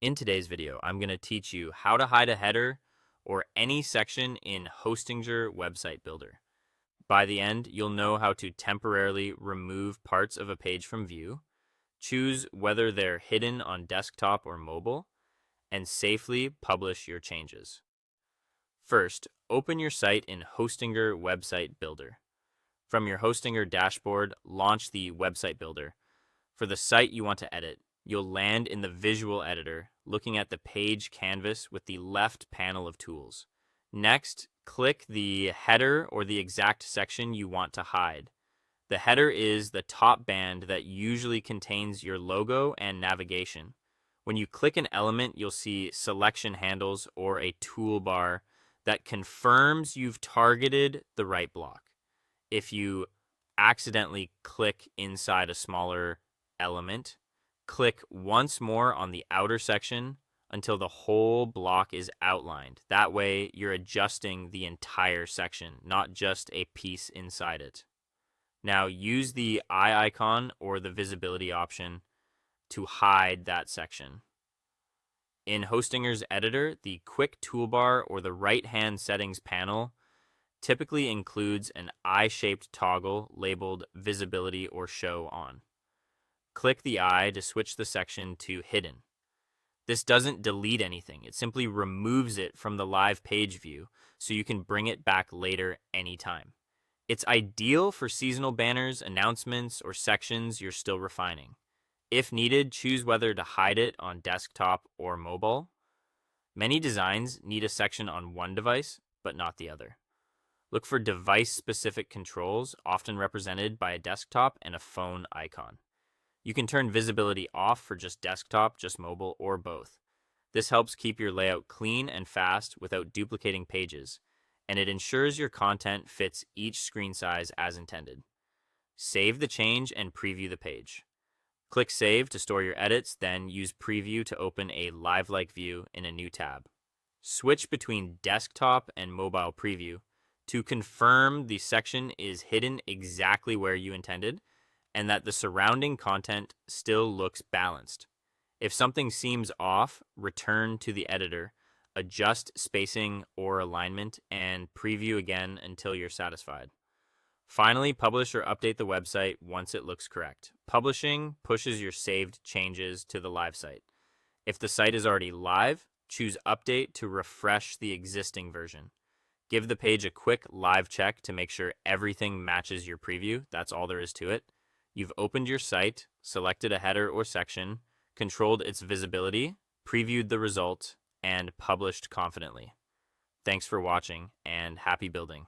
In today's video, I'm going to teach you how to hide a header or any section in Hostinger Website Builder. By the end, you'll know how to temporarily remove parts of a page from view, choose whether they're hidden on desktop or mobile, and safely publish your changes. First, open your site in Hostinger Website Builder. From your Hostinger dashboard, launch the Website Builder. For the site you want to edit, you'll land in the Visual Editor, looking at the page canvas with the left panel of tools. Next, click the header or the exact section you want to hide. The header is the top band that usually contains your logo and navigation. When you click an element, you'll see selection handles or a toolbar that confirms you've targeted the right block. If you accidentally click inside a smaller element, click once more on the outer section until the whole block is outlined. That way, you're adjusting the entire section, not just a piece inside it. Now, use the eye icon or the visibility option to hide that section. In Hostinger's editor, the quick toolbar or the right-hand settings panel typically includes an eye-shaped toggle labeled Visibility or Show On. Click the eye to switch the section to Hidden. This doesn't delete anything, it simply removes it from the live page view so you can bring it back later anytime. It's ideal for seasonal banners, announcements, or sections you're still refining. If needed, choose whether to hide it on desktop or mobile. Many designs need a section on one device, but not the other. Look for device-specific controls, often represented by a desktop and a phone icon. You can turn visibility off for just desktop, just mobile, or both. This helps keep your layout clean and fast without duplicating pages, and it ensures your content fits each screen size as intended. Save the change and preview the page. Click Save to store your edits, then use Preview to open a live-like view in a new tab. Switch between desktop and mobile preview to confirm the section is hidden exactly where you intended and that the surrounding content still looks balanced. If something seems off, return to the editor, adjust spacing or alignment, and preview again until you're satisfied. Finally, publish or update the website once it looks correct. Publishing pushes your saved changes to the live site. If the site is already live, choose Update to refresh the existing version. Give the page a quick live check to make sure everything matches your preview. That's all there is to it. You've opened your site, selected a header or section, controlled its visibility, previewed the result, and published confidently. Thanks for watching, and happy building.